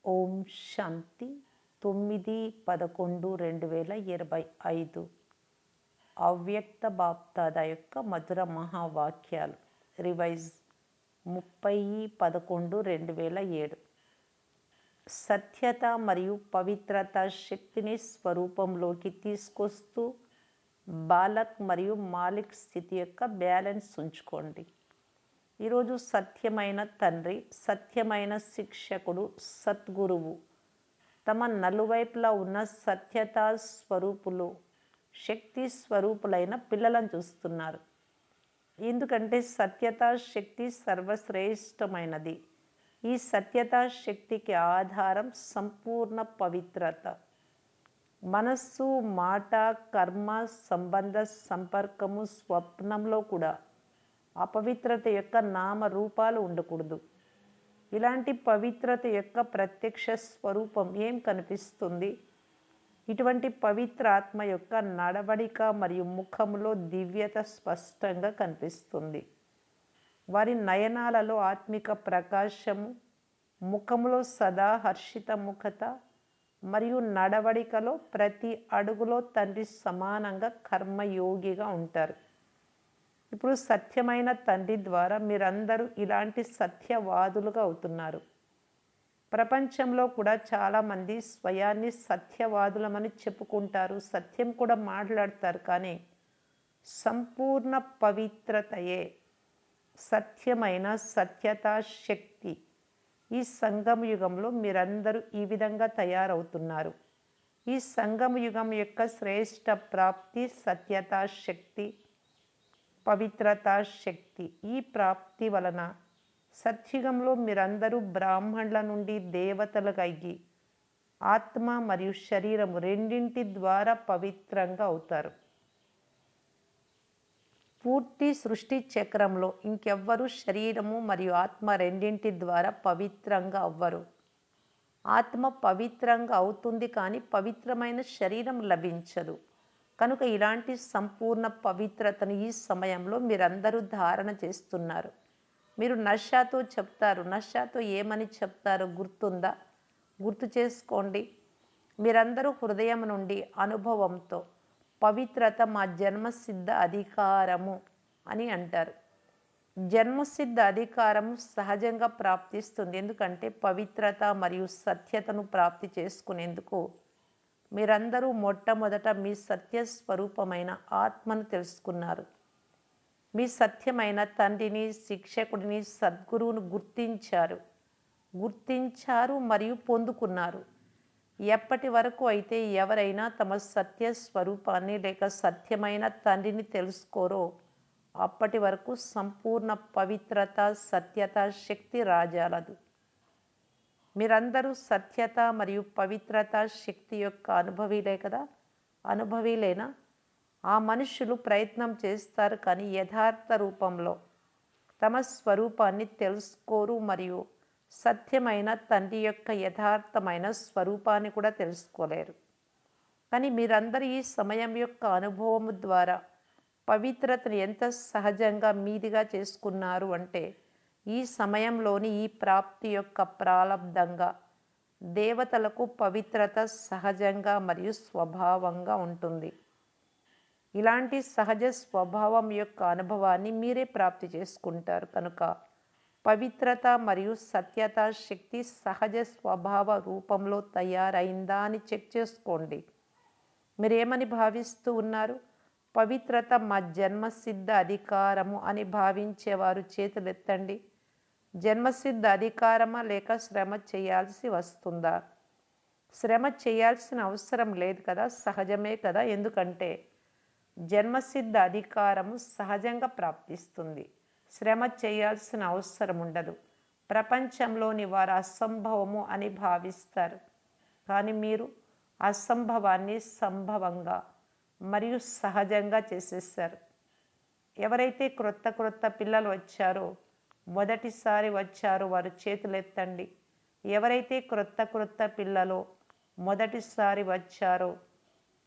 ఓం శాంతి 9/11/2025 అవ్యక్త బాప్దాదా యొక్క మధుర మహావాక్యాలు రివైజ్ 30/11/2007 సత్యత మరియు పవిత్రత శక్తిని స్వరూపంలోకి తీసుకొస్తూ బాలక్ మరియు మాలిక్ స్థితి యొక్క బ్యాలెన్స్ ఉంచుకోండి. ఈరోజు సత్యమైన తండ్రి, సత్యమైన శిక్షకుడు, సద్గురువు తమ నలువైపులా ఉన్న సత్యతా స్వరూపులు, శక్తి స్వరూపులైన పిల్లలను చూస్తున్నారు. ఎందుకంటే సత్యతా శక్తి సర్వశ్రేష్టమైనది. ఈ సత్యతా శక్తికి ఆధారం సంపూర్ణ పవిత్రత. మనస్సు, మాట, కర్మ, సంబంధ, సంపర్కము, స్వప్నంలో కూడా అపవిత్రత యొక్క నామరూపాలు ఉండకూడదు. ఇలాంటి పవిత్రత యొక్క ప్రత్యక్ష స్వరూపం ఏం కనిపిస్తుంది? ఇటువంటి పవిత్ర ఆత్మ యొక్క నడవడిక మరియు ముఖములో దివ్యత స్పష్టంగా కనిపిస్తుంది. వారి నయనాలలో ఆత్మిక ప్రకాశము, ముఖములో సదా హర్షిత ముఖత మరియు నడవడికలో ప్రతి అడుగులో తండ్రి సమానంగా కర్మయోగిగా ఉంటారు. ఇప్పుడు సత్యమైన తండ్రి ద్వారా మీరందరూ ఇలాంటి సత్యవాదులుగా అవుతున్నారు. ప్రపంచంలో కూడా చాలామంది స్వయాన్ని సత్యవాదులమని చెప్పుకుంటారు, సత్యం కూడా మాట్లాడతారు. కానీ సంపూర్ణ పవిత్రతయే సత్యమైన సత్యతా శక్తి. ఈ సంగమ యుగంలో మీరందరూ ఈ విధంగా తయారవుతున్నారు. ఈ సంగమ యుగం యొక్క శ్రేష్ట ప్రాప్తి సత్యతా శక్తి, పవిత్రతా శక్తి. ఈ ప్రాప్తి వలన సత్యుగంలో మీరందరూ బ్రాహ్మణుల నుండి దేవతలుగా అయ్యి ఆత్మ మరియు శరీరము రెండింటి ద్వారా పవిత్రంగా అవుతారు. పూర్తి సృష్టి చక్రంలో ఇంకెవ్వరూ శరీరము మరియు ఆత్మ రెండింటి ద్వారా పవిత్రంగా అవ్వరు. ఆత్మ పవిత్రంగా అవుతుంది కానీ పవిత్రమైన శరీరం లభించదు. కనుక ఇలాంటి సంపూర్ణ పవిత్రతను ఈ సమయంలో మీరందరూ ధారణ చేస్తున్నారు. మీరు నషాతో చెప్తారు. నషాతో ఏమని చెప్తారో గుర్తుందా? గుర్తు చేసుకోండి. మీరందరూ హృదయం నుండి అనుభవంతో పవిత్రత మా జన్మసిద్ధ అధికారము అని అంటారు. జన్మసిద్ధ అధికారము సహజంగా ప్రాప్తిస్తుంది. ఎందుకంటే పవిత్రత మరియు సత్యతను ప్రాప్తి చేసుకునేందుకు మీరందరూ మొట్టమొదట మీ సత్య స్వరూపమైన ఆత్మను తెలుసుకున్నారు. మీ సత్యమైన తండ్రిని, శిక్షకుడిని, సద్గురువును గుర్తించారు మరియు పొందుకున్నారు. ఎప్పటి వరకు అయితే ఎవరైనా తమ సత్య స్వరూపాన్ని లేక సత్యమైన తండ్రిని తెలుసుకోరో అప్పటి వరకు సంపూర్ణ పవిత్రత, సత్యత శక్తి రాజాలదు. మీరందరూ సత్యత మరియు పవిత్రత శక్తి యొక్క అనుభవీలే కదా? అనుభవీలేనా? ఆ మనుషులు ప్రయత్నం చేస్తారు కానీ యథార్థ రూపంలో తమ స్వరూపాన్ని తెలుసుకోరు మరియు సత్యమైన తండ్రి యొక్క యథార్థమైన స్వరూపాన్ని కూడా తెలుసుకోలేరు. కానీ మీరందరూ ఈ సమయం యొక్క అనుభవం ద్వారా పవిత్రతను ఎంత సహజంగా మీదిగా చేసుకున్నారు అంటే ఈ సమయంలోని ఈ ప్రాప్తి యొక్క ప్రాలబ్ధంగా దేవతలకు పవిత్రత సహజంగా మరియు స్వభావంగా ఉంటుంది. ఇలాంటి సహజ స్వభావం యొక్క అనుభవాన్ని మీరే ప్రాప్తి చేసుకుంటారు. కనుక పవిత్రత మరియు సత్యత శక్తి సహజ స్వభావ రూపంలో తయారైందా అని చెక్ చేసుకోండి. మీరేమని భావిస్తూ ఉన్నారు? పవిత్రత మా జన్మసిద్ధ అధికారము అని భావించేవారు చేతులెత్తండి. జన్మసిద్ధ అధికారమా లేక శ్రమ చేయాల్సి వస్తుందా? శ్రమ చేయాల్సిన అవసరం లేదు కదా, సహజమే కదా. ఎందుకంటే జన్మసిద్ధ అధికారము సహజంగా ప్రాప్తిస్తుంది. శ్రమ చేయాల్సిన అవసరం ఉండదు. ప్రపంచంలోని వారు అసంభవము అని భావిస్తారు. కానీ మీరు అసంభవాన్ని సంభవంగా మరియు సహజంగా చేసేసారు. ఎవరైతే క్రొత్త పిల్లలు వచ్చారో, మొదటిసారి వచ్చారో వారు చేతులెత్తండి. ఎవరైతే క్రొత్త పిల్లలు మొదటిసారి వచ్చారో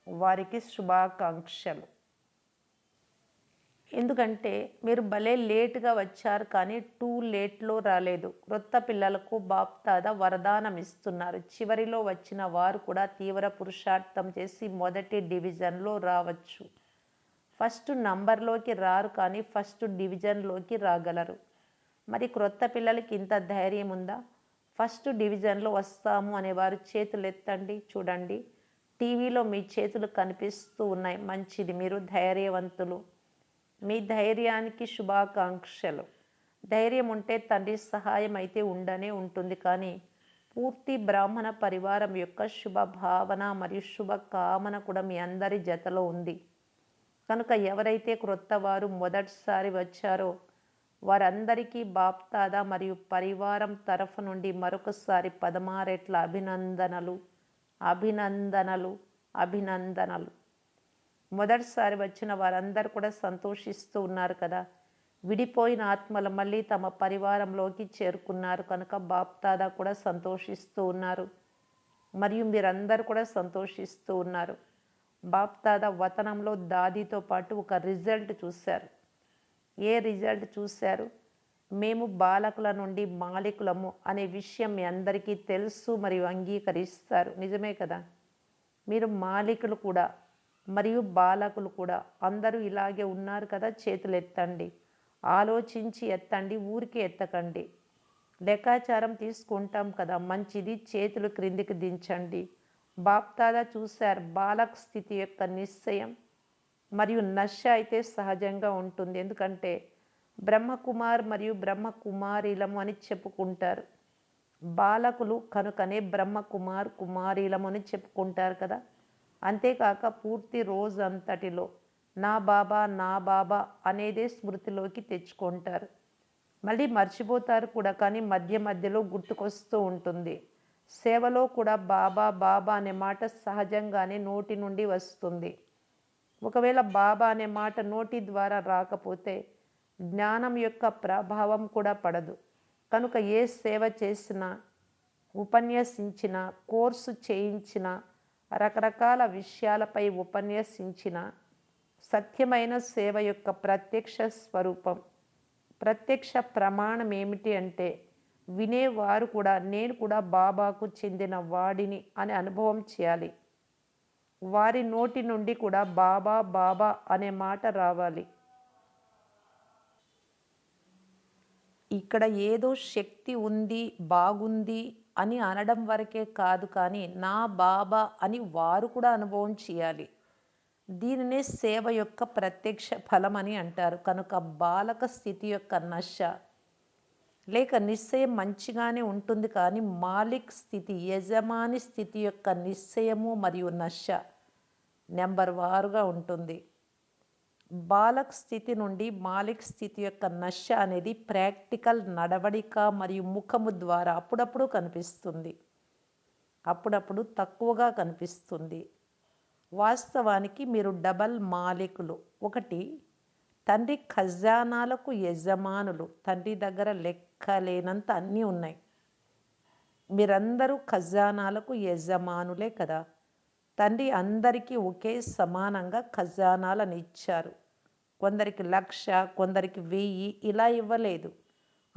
వారికి శుభాకాంక్షలు. ఎందుకంటే మీరు భలే లేట్‌గా వచ్చారు కానీ టూ లేట్‌లో రాలేదు. క్రొత్త పిల్లలకు బాప్దాదా వరదానం ఇస్తున్నారు. చివరిలో వచ్చిన వారు కూడా తీవ్ర పురుషార్థం చేసి మొదటి డివిజన్‌లో రావచ్చు. ఫస్ట్ నంబర్‌లోకి రారు కానీ ఫస్ట్ డివిజన్‌లోకి రాగలరు. మరి క్రొత్త పిల్లలకి ఇంత ధైర్యం ఉందా? ఫస్ట్ డివిజన్‌లో వస్తాము అనేవారు చేతులెత్తండి చూడండి. టీవీలో మీ చేతులు కనిపిస్తూ ఉన్నాయి. మంచిది, మీరు ధైర్యవంతులు. మీ ధైర్యానికి శుభాకాంక్షలు. ధైర్యం ఉంటే తండ్రి సహాయం అయితే ఉండనే ఉంటుంది కానీ పూర్తి బ్రాహ్మణ పరివారం యొక్క శుభ భావన మరియు శుభకామన కూడా మీ అందరి జతలో ఉంది. కనుక ఎవరైతే క్రొత్త వారు మొదటిసారి వచ్చారో వారందరికీ బాప్దాదా మరియు పరివారం తరఫు నుండి మరొకసారి 16 రెట్ల అభినందనలు, అభినందనలు, అభినందనలు. మొదటిసారి వచ్చిన వారందరూ కూడా సంతోషిస్తూ ఉన్నారు కదా. విడిపోయిన ఆత్మలు మళ్ళీ తమ పరివారంలోకి చేరుకున్నారు కనుక బాప్దాదా కూడా సంతోషిస్తూ ఉన్నారు. మరియు మీరందరూ కూడా సంతోషిస్తూ ఉన్నారు. బాప్దాదా వతనంలో దాదితో పాటు ఒక రిజల్ట్ చూశారు. ఏ రిజల్ట్ చూశారు? మేము బాలకుల నుండి మాలికులము అనే విషయం మీ అందరికీ తెలుసు మరియు అంగీకరిస్తారు. నిజమే కదా. మీరు మాలికులు కూడా మరియు బాలకులు కూడా అందరూ ఇలాగే ఉన్నారు కదా. చేతులు ఎత్తండి, ఆలోచించి ఎత్తండి, ఊరికే ఎత్తకండి. లెక్కాచారం తీసుకుంటాం కదా. మంచిది, చేతులు క్రిందికి దించండి. బాప్దాదా చూశారు బాలక్ స్థితి యొక్క నిశ్చయం మరియు నశ అయితే సహజంగా ఉంటుంది. ఎందుకంటే బ్రహ్మకుమార్ మరియు బ్రహ్మకుమారీలము అని చెప్పుకుంటారు. బాలకులు కనుకనే బ్రహ్మకుమార్ కుమారీలము అని చెప్పుకుంటారు కదా. అంతేకాక పూర్తి రోజంతటిలో నా బాబా నా బాబా అనేదే స్మృతిలోకి తెచ్చుకుంటారు. మళ్ళీ మర్చిపోతారు కూడా కానీ మధ్య మధ్యలో గుర్తుకొస్తూ ఉంటుంది. సేవలో కూడా బాబా బాబా అనే మాట సహజంగానే నోటి నుండి వస్తుంది. ఒకవేళ బాబా అనే మాట నోటి ద్వారా రాకపోతే జ్ఞానం యొక్క ప్రభావం కూడా పడదు. కనుక ఏ సేవ చేసినా, ఉపన్యసించిన, కోర్సు చేయించిన, రకరకాల విషయాలపై ఉపన్యసించిన సత్యమైన సేవ యొక్క ప్రత్యక్ష స్వరూపం, ప్రత్యక్ష ప్రమాణం ఏమిటి అంటే వినేవారు కూడా నేను కూడా బాబాకు చెందిన వాడిని అని అనుభవం చేయాలి. వారి నోటి నుండి కూడా బాబా బాబా అనే మాట రావాలి. ఇక్కడ ఏదో శక్తి ఉంది, బాగుంది అని అనడం వరకే కాదు కానీ నా బాబా అని వారు కూడా అనుభవం చేయాలి. దీనినే సేవ యొక్క ప్రత్యక్ష ఫలం అని అంటారు. కనుక బాలక స్థితి యొక్క నశ లేక నిశ్చయం మంచిగానే ఉంటుంది కానీ మాలిక్ స్థితి, యజమాని స్థితి యొక్క నిశ్చయము మరియు నశ నెంబర్ వారుగా ఉంటుంది. బాలక్ స్థితి నుండి మాలిక్ స్థితి యొక్క నశ అనేది ప్రాక్టికల్ నడవడిక మరియు ముఖము ద్వారా అప్పుడప్పుడు కనిపిస్తుంది, అప్పుడప్పుడు తక్కువగా కనిపిస్తుంది. వాస్తవానికి మీరు డబల్ మాలికులు. ఒకటి, తండ్రి ఖజానాలకు యజమానులు. తండ్రి దగ్గర లెక్కలేనంత అన్నీ ఉన్నాయి. మీరందరూ ఖజానాలకు యజమానులే కదా. తండ్రి అందరికీ ఒకే సమానంగా ఖజానాలను ఇచ్చారు. కొందరికి 1,00,000, కొందరికి 1000 ఇలా ఇవ్వలేదు.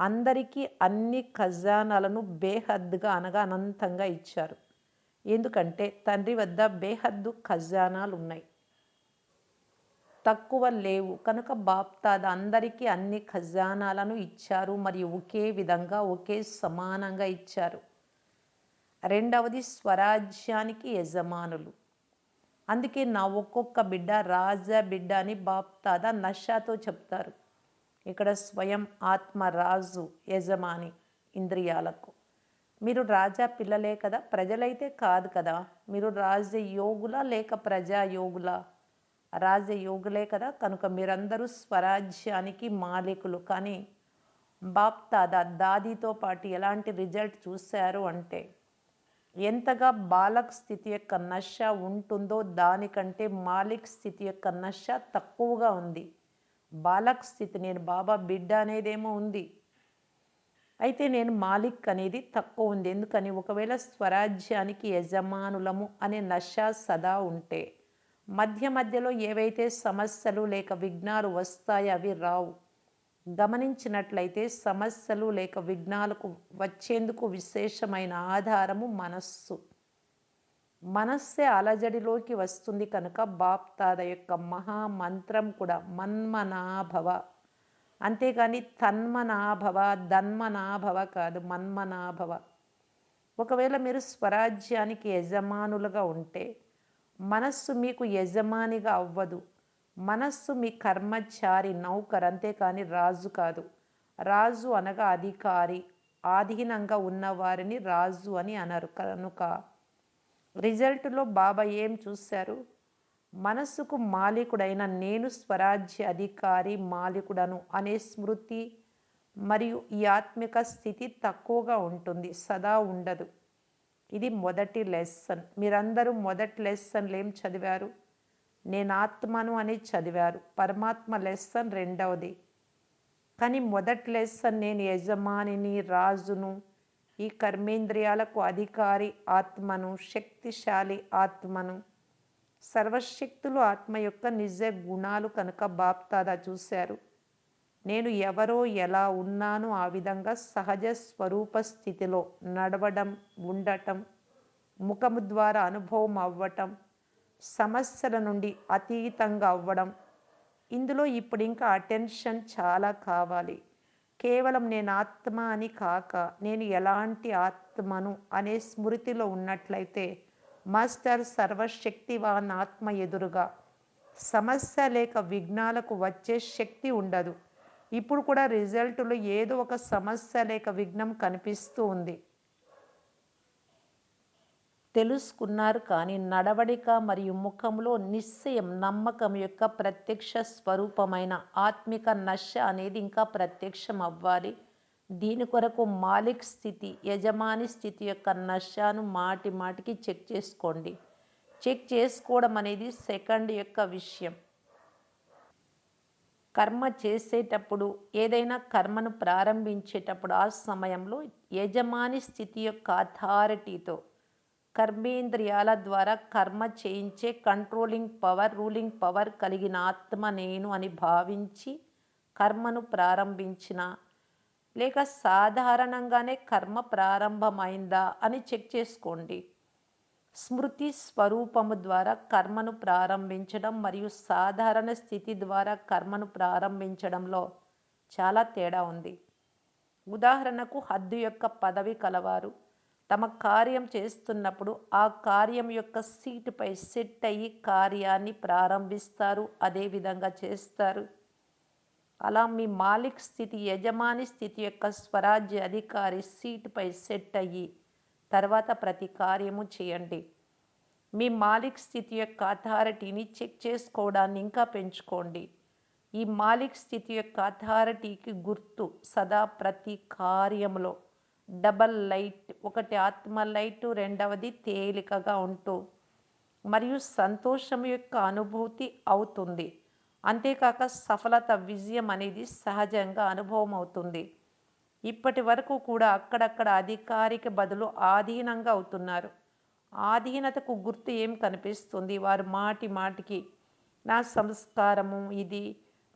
అందరికీ అన్ని ఖజానాలను బేహద్దుగా అనగా అనంతంగా ఇచ్చారు. ఎందుకంటే తండ్రి వద్ద బేహద్దు ఖజానాలు ఉన్నాయి, తక్కువ లేవు. కనుక బాప్దాదా అందరికీ అన్ని ఖజానాలను ఇచ్చారు మరియు ఒకే విధంగా ఒకే సమానంగా ఇచ్చారు. రెండవది, స్వరాజ్యానికి యజమానులు. అందుకే నా ఒక్కొక్క బిడ్డ రాజా బిడ్డ అని బాప్దాదా నషాతో చెప్తారు. ఇక్కడ స్వయం ఆత్మ రాజు, యజమాని ఇంద్రియాలకు. మీరు రాజా పిల్లలే కదా, ప్రజలైతే కాదు కదా. మీరు రాజయోగులా లేక ప్రజాయోగులా? రాజయోగులే కదా. కనుక మీరందరూ స్వరాజ్యానికి మాలికులు. కానీ బాప్దాదా దాదీతో పాటు ఎలాంటి రిజల్ట్ చూశారు అంటే ఎంతగా బాలక్ స్థితి యొక్క నశ ఉంటుందో దానికంటే మాలిక్ స్థితి యొక్క నశ తక్కువగా ఉంది. బాలక్ స్థితి నేను బాబా బిడ్డ అనేదేమో ఉంది, అయితే నేను మాలిక్ అనేది తక్కువ ఉంది. ఎందుకని? ఒకవేళ స్వరాజ్యానికి యజమానులము అనే నశ సదా ఉంటే మధ్య మధ్యలో ఏవైతే సమస్యలు లేక విఘ్నాలు వస్తాయో అవి రావు. గమనించినట్లయితే సమస్యలు లేక విఘ్నాలకు వచ్చేందుకు విశేషమైన ఆధారము మనస్సు. మనస్సే అలజడిలోకి వస్తుంది కనుక బాప్దాద యొక్క మహామంత్రం కూడా మన్మనాభవ. అంతేగాని తన్మనాభవ, ధన్మనాభవ కాదు, మన్మనాభవ. ఒకవేళ మీరు స్వరాజ్యానికి యజమానులుగా ఉంటే మనస్సు మీకు యజమానిగా అవ్వదు. మనస్సు మీ కర్మచారి, నౌకర్, అంతేకాని రాజు కాదు. రాజు అనగా అధికారి, ఆధీనంగా ఉన్నవారిని రాజు అని అనరు. కనుక రిజల్ట్లో బాబా ఏం చూశారు? మనస్సుకు మాలికుడైన నేను స్వరాజ్య అధికారి, మాలికుడను అనే స్మృతి మరియు ఈ ఆత్మిక స్థితి తక్కువగా ఉంటుంది, సదా ఉండదు. ఇది మొదటి లెసన్. మీరందరూ మొదటి లెసన్లు ఏం చదివారు? నేను ఆత్మను అని చదివారు. పరమాత్మ లెసన్ రెండవది. కానీ మొదటి లెసన్ నేను యజమానిని, రాజును, ఈ కర్మేంద్రియాలకు అధికారి ఆత్మను, శక్తిశాలి ఆత్మను, సర్వశక్తులు ఆత్మ యొక్క నిజ గుణాలు కనుక బాప్దాదా చూశారు. నేను ఎవరో ఎలా ఉన్నానో ఆ విధంగా సహజ స్వరూప స్థితిలో నడవడం, ఉండటం, ముఖము ద్వారా అనుభవం అవ్వటం, సమస్యల నుండి అతీతంగా అవ్వడం. ఇందులో ఇప్పుడు ఇంకా అటెన్షన్ చాలా కావాలి. కేవలం నేను ఆత్మ అని కాక నేను ఎలాంటి ఆత్మను అనే స్మృతిలో ఉన్నట్లయితే మాస్టర్ సర్వశక్తివాన్ ఆత్మ ఎదురుగా సమస్య లేక విఘ్నాలకు వచ్చే శక్తి ఉండదు. ఇప్పుడు కూడా రిజల్ట్లో ఏదో ఒక సమస్య లేక విఘ్నం కనిపిస్తూ ఉంది. తెలుసుకున్నారు కానీ నడవడిక మరియు ముఖంలో నిశ్చయం, నమ్మకం యొక్క ప్రత్యక్ష స్వరూపమైన ఆత్మిక నశ అనేది ఇంకా ప్రత్యక్షం అవ్వాలి. దీని కొరకు మాలిక్ స్థితి, యజమాని స్థితి యొక్క నశను మాటి మాటికి చెక్ చేసుకోండి. చెక్ చేసుకోవడం అనేది సెకండ్ యొక్క విషయం. కర్మ చేసేటప్పుడు, ఏదైనా కర్మను ప్రారంభించేటప్పుడు ఆ సమయంలో యజమాని స్థితి యొక్క అథారిటీతో కర్మేంద్రియాల ద్వారా కర్మ చేయించే కంట్రోలింగ్ పవర్, రూలింగ్ పవర్ కలిగిన ఆత్మ నేను అని భావించి కర్మను ప్రారంభించిన, లేక సాధారణంగానే కర్మ ప్రారంభమైందా అని చెక్ చేసుకోండి. స్మృతి స్వరూపము ద్వారా కర్మను ప్రారంభించడం మరియు సాధారణ స్థితి ద్వారా కర్మను ప్రారంభించడంలో చాలా తేడా ఉంది. ఉదాహరణకు హద్దు యొక్క పదవి కలవారు తమ కార్యం చేస్తున్నప్పుడు ఆ కార్యం యొక్క సీటుపై సెట్ అయ్యి కార్యాన్ని ప్రారంభిస్తారు, అదేవిధంగా చేస్తారు. అలా మీ మాలిక్ స్థితి, యజమాని స్థితి యొక్క స్వరాజ్య అధికారి సీటుపై సెట్ అయ్యి తర్వాత ప్రతి కార్యము చేయండి. మీ మాలిక్ స్థితి యొక్క అథారిటీని చెక్ చేసుకోవడాన్ని ఇంకా పెంచుకోండి. ఈ మాలిక్ స్థితి యొక్క అథారిటీకి గుర్తు సదా ప్రతి కార్యంలో డబల్ లైట్, ఒకటి ఆత్మ లైటు, రెండవది తేలికగా ఉంటూ మరియు సంతోషం యొక్క అనుభూతి అవుతుంది. అంతేకాక సఫలత, విజయం అనేది సహజంగా అనుభవం అవుతుంది. ఇప్పటి వరకు కూడా అక్కడక్కడ అధికారికి బదులు ఆధీనంగా అవుతున్నారు. ఆధీనతకు గుర్తు ఏం కనిపిస్తుంది? వారు మాటి మాటికి నా సంస్కారము ఇది,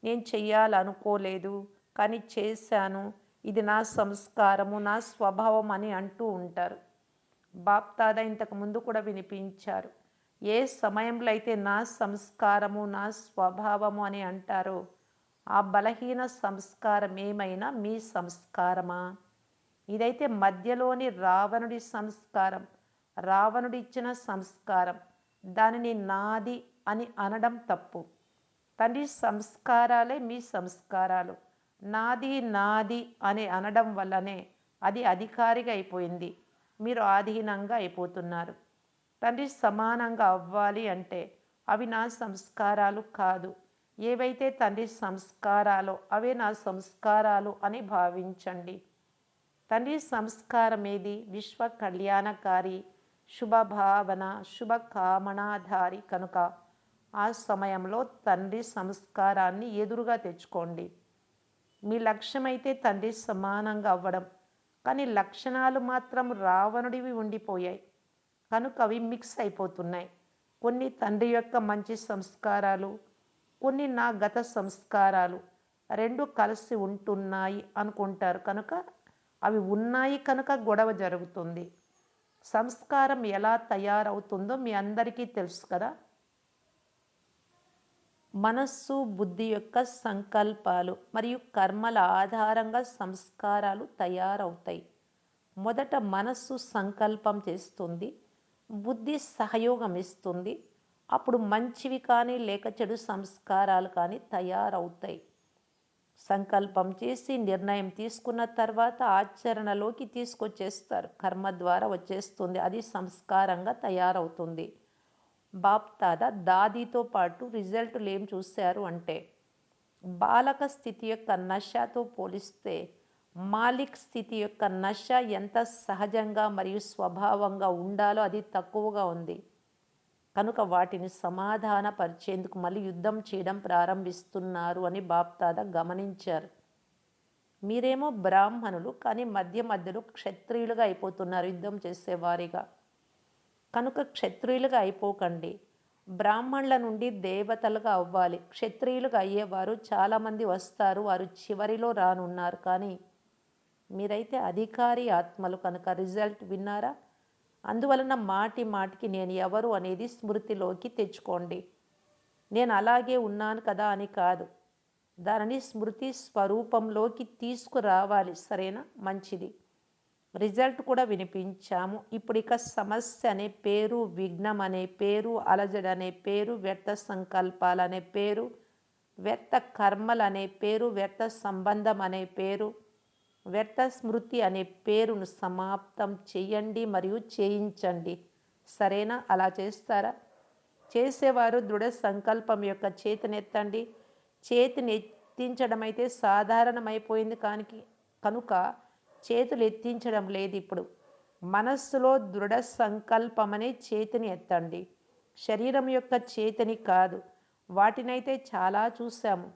నేను చెయ్యాలనుకోలేదు కానీ చేశాను, ఇది నా సంస్కారము, నా స్వభావం అని అంటూ ఉంటారు. బాప్దాదా ఇంతకు ముందు కూడా వినిపించారు. ఏ సమయంలో అయితే నా సంస్కారము, నా స్వభావము అని అంటారో ఆ బలహీన సంస్కారం ఏమైనా మీ సంస్కారమా? ఇదైతే మధ్యలోని రావణుడి సంస్కారం, రావణుడిచ్చిన సంస్కారం. దానిని నాది అని అనడం తప్పు. తండ్రి సంస్కారాలే మీ సంస్కారాలు. నాది నాది అని అనడం వల్లనే అది అధికారిగా అయిపోయింది. మీరు ఆధీనంగా అయిపోతున్నారు. తండ్రి సమానంగా అవ్వాలి అంటే అవి నా సంస్కారాలు కాదు. ఏవైతే తండ్రి సంస్కారాలో అవే నా సంస్కారాలు అని భావించండి. తండ్రి సంస్కారం ఏది? విశ్వ కళ్యాణకారి, శుభభావన, శుభకామనాధారి కనుక ఆ సమయంలో తండ్రి సంస్కారాన్ని ఎదురుగా తెచ్చుకోండి. మీ లక్ష్యమైతే తండ్రి సమానంగా అవ్వడం, కానీ లక్షణాలు మాత్రం రావణుడివి ఉండిపోయాయి కనుక అవి మిక్స్ అయిపోతున్నాయి. కొన్ని తండ్రి యొక్క మంచి సంస్కారాలు, కొన్ని నా గత సంస్కారాలు 2 కలిసి ఉంటున్నాయి అనుకుంటారు కనుక, అవి ఉన్నాయి కనుక గొడవ జరుగుతుంది. సంస్కారం ఎలా తయారవుతుందో మీ అందరికీ తెలుసు కదా! మనస్సు, బుద్ధి యొక్క సంకల్పాలు మరియు కర్మల ఆధారంగా సంస్కారాలు తయారవుతాయి. మొదట మనస్సు సంకల్పం చేస్తుంది, బుద్ధి సహయోగం ఇస్తుంది. అప్పుడు మంచివి కానీ లేక చెడు సంస్కారాలు కానీ తయారవుతాయి. సంకల్పం చేసి నిర్ణయం తీసుకున్న తర్వాత ఆచరణలోకి తీసుకొచ్చేస్తారు. కర్మ ద్వారా వచ్చేస్తుంది, అది సంస్కారంగా తయారవుతుంది. బాప్ దాదా దాదీతో పాటు రిజల్టులు ఏం చూశారు అంటే, బాలక స్థితి యొక్క నషతో పోలిస్తే మాలిక్ స్థితి యొక్క నష ఎంత సహజంగా మరియు స్వభావంగా ఉండాలో అది తక్కువగా ఉంది. కనుక వాటిని సమాధానపరిచేందుకు మళ్ళీ యుద్ధం చేయడం ప్రారంభిస్తున్నారు అని బాప్ దాదా గమనించారు. మీరేమో బ్రాహ్మణులు, కానీ మధ్య మధ్యలో క్షత్రియులుగా అయిపోతున్నారు యుద్ధం చేసేవారిగా. కనుక క్షత్రియులుగా అయిపోకండి. బ్రాహ్మణుల నుండి దేవతలుగా అవ్వాలి. క్షత్రియులుగా అయ్యేవారు చాలామంది వస్తారు, వారు చివరిలో రానున్నారు. కానీ మీరైతే అధికారి ఆత్మలు కనుక రిజల్ట్ విన్నారా? అందువలన మాటి మాటికి నేను ఎవరు అనేది స్మృతిలోకి తెచ్చుకోండి. నేను అలాగే ఉన్నాను కదా అని కాదు, దానిని స్మృతి స్వరూపంలోకి తీసుకురావాలి. సరేనా? మంచిది. రిజల్ట్ కూడా వినిపించాము. ఇప్పుడు ఇక సమస్య అనే పేరు, విఘ్నం అనే పేరు, అలజడి అనే పేరు, వ్యర్థ సంకల్పాలు అనే పేరు, వ్యర్థ కర్మలు అనే పేరు, వ్యర్థ సంబంధం అనే పేరు, వ్యర్థ స్మృతి అనే పేరును సమాప్తం చేయండి మరియు చేయించండి. సరేనా? అలా చేస్తారా? చేసేవారు దృఢ సంకల్పం యొక్క చేతినెత్తండి. చేతిని ఎత్తించడం అయితే సాధారణమైపోయింది కనుక చేతులు ఎత్తించడం లేదు ఇప్పుడు. మనస్సులో దృఢ సంకల్పమనే చేతిని ఎత్తండి, శరీరం యొక్క చేతిని కాదు. వాటినైతే చాలా చూశాము.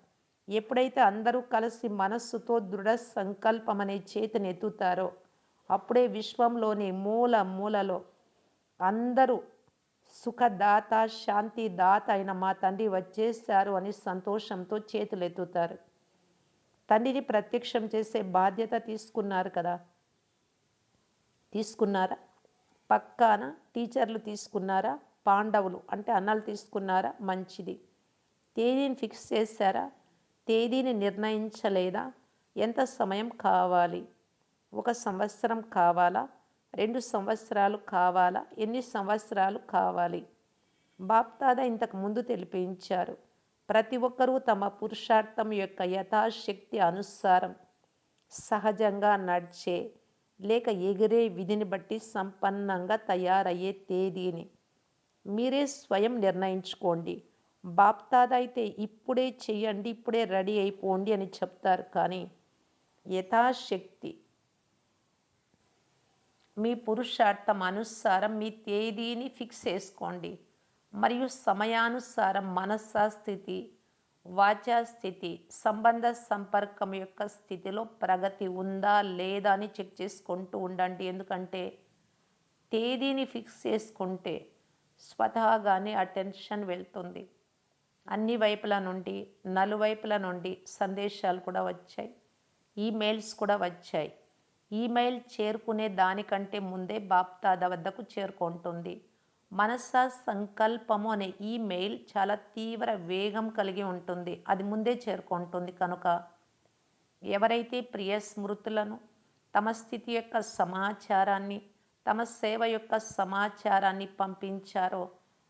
ఎప్పుడైతే అందరూ కలిసి మనస్సుతో దృఢ సంకల్పం అనే చేతిని ఎత్తుతారో అప్పుడే విశ్వంలోని మూల మూలలో అందరూ సుఖదాత, శాంతిదాత అయిన మా తండ్రి వచ్చేసారు అని సంతోషంతో చేతులు ఎత్తుతారు. తండ్రిని ప్రత్యక్షం చేసే బాధ్యత తీసుకున్నారు కదా? తీసుకున్నారా? పక్కాన టీచర్లు తీసుకున్నారా? పాండవులు అంటే అన్నలు తీసుకున్నారా? మంచిది. తేదీని ఫిక్స్ చేశారా? తేదీని నిర్ణయించలేదా? ఎంత సమయం కావాలి? 1 సంవత్సరం కావాలా? 2 సంవత్సరాలు కావాలా? ఎన్ని సంవత్సరాలు కావాలి? బాప్దాదా ఇంతకు ముందు తెలిపించారు. ప్రతి ఒక్కరూ తమ పురుషార్థం యొక్క యథాశక్తి అనుసారం సహజంగా నడిచే లేక ఎగిరే విధిని బట్టి సంపన్నంగా తయారయ్యే తేదీని మీరే స్వయం నిర్ణయించుకోండి. బాప్దాదా అయితే ఇప్పుడే చెయ్యండి, ఇప్పుడే రెడీ అయిపోండి అని చెప్తారు. కానీ యథాశక్తి మీ పురుషార్థం అనుసారం మీ తేదీని ఫిక్స్ చేసుకోండి మరియు సమయానుసారం మనస్సా స్థితి, వాచా స్థితి, సంబంధ సంపర్కం యొక్క స్థితిలో ప్రగతి ఉందా లేదా అని చెక్ చేసుకుంటూ ఉండండి. ఎందుకంటే తేదీని ఫిక్స్ చేసుకుంటే స్వతహాగానే అటెన్షన్ వెళ్తుంది. అన్ని వైపుల నుండి, నలువైపుల నుండి సందేశాలు కూడా వచ్చాయి, ఈమెయిల్స్ కూడా వచ్చాయి. ఈమెయిల్ చేరుకునే దానికంటే ముందే బాప్దాదా వద్దకు చేరుకుంటుంది. మనసా సంకల్పము అనే ఈమెయిల్ చాలా తీవ్ర వేగం కలిగి ఉంటుంది, అది ముందే చేరుకుంటుంది. కనుక ఎవరైతే ప్రియ స్మృతులను, తమ స్థితి యొక్క సమాచారాన్ని, తమ సేవ యొక్క సమాచారాన్ని పంపించారో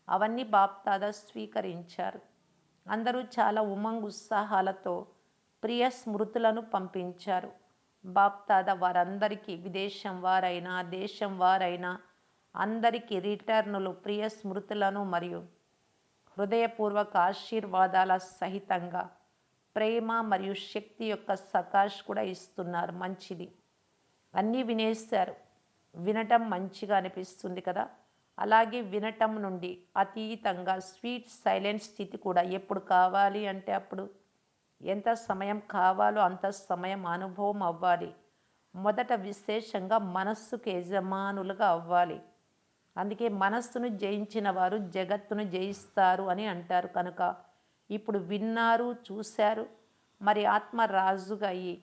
అవన్నీ బాప్దాదా స్వీకరించారు. అందరూ చాలా ఉమంగ్ ఉత్సాహాలతో ప్రియ స్మృతులను పంపించారు. బాప్దాదా వారందరికీ, విదేశం వారైనా దేశం వారైనా అందరికీ రిటర్నులు, ప్రియ స్మృతులను మరియు హృదయపూర్వక ఆశీర్వాదాల సహితంగా ప్రేమ మరియు శక్తి యొక్క సకాష్ కూడా ఇస్తున్నారు. మంచిది. అన్నీ వినేశారు. వినటం మంచిగా అనిపిస్తుంది కదా? అలాగే వినటం నుండి అతీతంగా స్వీట్ సైలెంట్ స్థితి కూడా ఎప్పుడు కావాలి అంటే అప్పుడు, ఎంత సమయం కావాలో అంత సమయం అనుభవం అవ్వాలి. మొదట విశేషంగా మనస్సుకు యజమానులుగా అవ్వాలి. అందుకే మనస్సును జయించిన వారు జగత్తును జయిస్తారు అని అంటారు. కనుక ఇప్పుడు విన్నారు, చూశారు, మరి ఆత్మ రాజుగా అయ్యి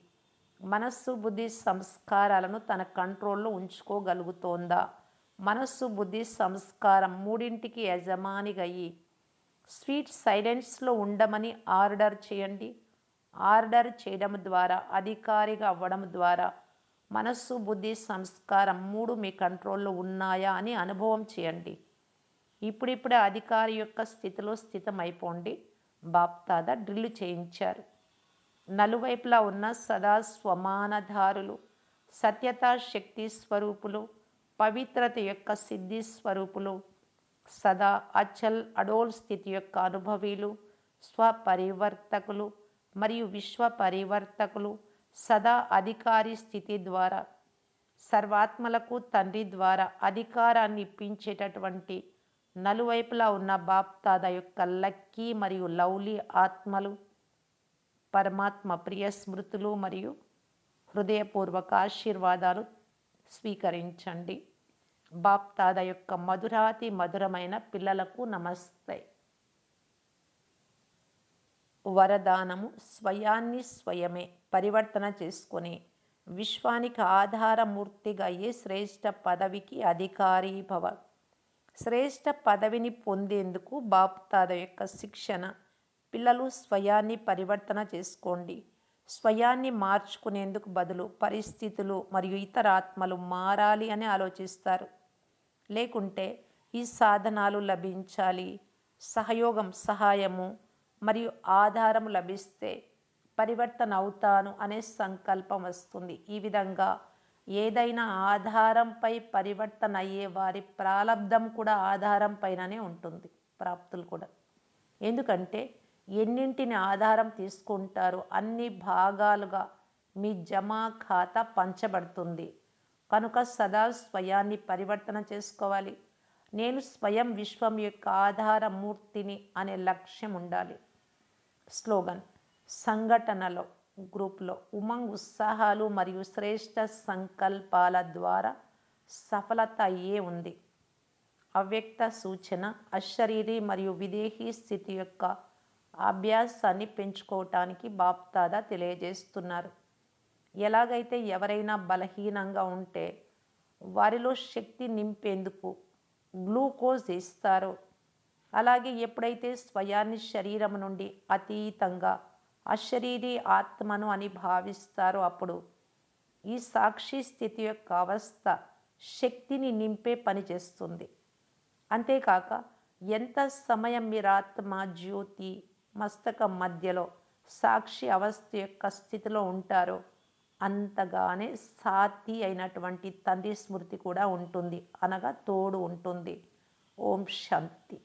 మనస్సు బుద్ధి సంస్కారాలను తన కంట్రోల్లో ఉంచుకోగలుగుతోందా? మనస్సు బుద్ధి సంస్కారం మూడింటికి యజమానిగా అయ్యి స్వీట్ సైలెన్స్లో ఉండమని ఆర్డర్ చేయండి. ఆర్డర్ చేయడం ద్వారా, అధికారిగా అవ్వడం ద్వారా మనస్సు బుద్ధి సంస్కారం మూడు మీ కంట్రోల్లో ఉన్నాయా అని అనుభవం చేయండి. ఇప్పుడిప్పుడే అధికారి యొక్క స్థితిలో స్థితమైపోండి. బాప్దాదా డ్రిల్ చేయించారు. నలువైపులా ఉన్న సదా స్వమానధారులు, సత్యతా శక్తి స్వరూపులు, పవిత్రత యొక్క సిద్ధి స్వరూపులు, సదా అచల్ అడోల్ స్థితి యొక్క అనుభవీలు, స్వపరివర్తకులు మరియు విశ్వ పరివర్తకులు, సదా అధికారి స్థితి ద్వారా సర్వాత్మలకు తండ్రి ద్వారా అధికారాన్ని ఇప్పించేటటువంటి నలువైపులా ఉన్న బాప్దాదా యొక్క లక్కీ మరియు లవ్లీ ఆత్మలు, పరమాత్మ ప్రియ స్మృతులు మరియు హృదయపూర్వక ఆశీర్వాదాలు స్వీకరించండి. బాప్దాదా యొక్క మధురాతి మధురమైన పిల్లలకు నమస్తే. వరదానము: స్వయాన్ని స్వయమే పరివర్తన చేసుకొని విశ్వానికి ఆధారమూర్తిగా అయ్యే శ్రేష్ఠ పదవికి అధికారీ భవ. శ్రేష్ఠ పదవిని పొందేందుకు బాప్దాదా యొక్క శిక్షణ. పిల్లలు స్వయాన్ని పరివర్తన చేసుకోండి. స్వయాన్ని మార్చుకునేందుకు బదులు పరిస్థితులు మరియు ఇతర ఆత్మలు మారాలి అని ఆలోచిస్తారు. లేకుంటే ఈ సాధనాలు లభించాలి, సహయోగం, సహాయము మరియు ఆధారం లభిస్తే పరివర్తన అవుతాను అనే సంకల్పం వస్తుంది. ఈ విధంగా ఏదైనా ఆధారంపై పరివర్తన అయ్యే వారి ప్రాలబ్ధం కూడా ఆధారం పైననే ఉంటుంది, ప్రాప్తులు కూడా. ఎందుకంటే ఎన్నింటిని ఆధారం తీసుకుంటారో అన్ని భాగాలుగా మీ జమా ఖాతా పంచబడుతుంది. కనుక సదా స్వయాన్ని పరివర్తన చేసుకోవాలి. నేను స్వయం విశ్వం యొక్క ఆధారమూర్తిని అనే లక్ష్యం ఉండాలి. స్లోగన్: సంఘటనలో, గ్రూప్లో ఉమంగ్, ఉత్సాహాలు మరియు శ్రేష్ఠ సంకల్పాల ద్వారా సఫలత అయ్యే ఉంది. అవ్యక్త సూచన: అశరీరీ మరియు విదేహీ స్థితి యొక్క అభ్యాసాన్ని పెంచుకోవటానికి బాప్దాదా తెలియజేస్తున్నారు. ఎలాగైతే ఎవరైనా బలహీనంగా ఉంటే వారిలో శక్తి నింపేందుకు గ్లూకోజ్ ఇస్తారో, అలాగే ఎప్పుడైతే స్వయాన్ని శరీరం నుండి అతీతంగా అశరీరీ ఆత్మను అని భావిస్తారో అప్పుడు ఈ సాక్షి స్థితి యొక్క అవస్థ శక్తిని నింపే పని చేస్తుంది. అంతేకాక ఎంత సమయం మీరు ఆత్మ జ్యోతి మస్తకం మధ్యలో సాక్షి అవస్థ యొక్క స్థితిలో ఉంటారో అంతగానే సాతి అయినటువంటి తండ్రి స్మృతి కూడా ఉంటుంది, అనగా తోడు ఉంటుంది. ఓం శాంతి.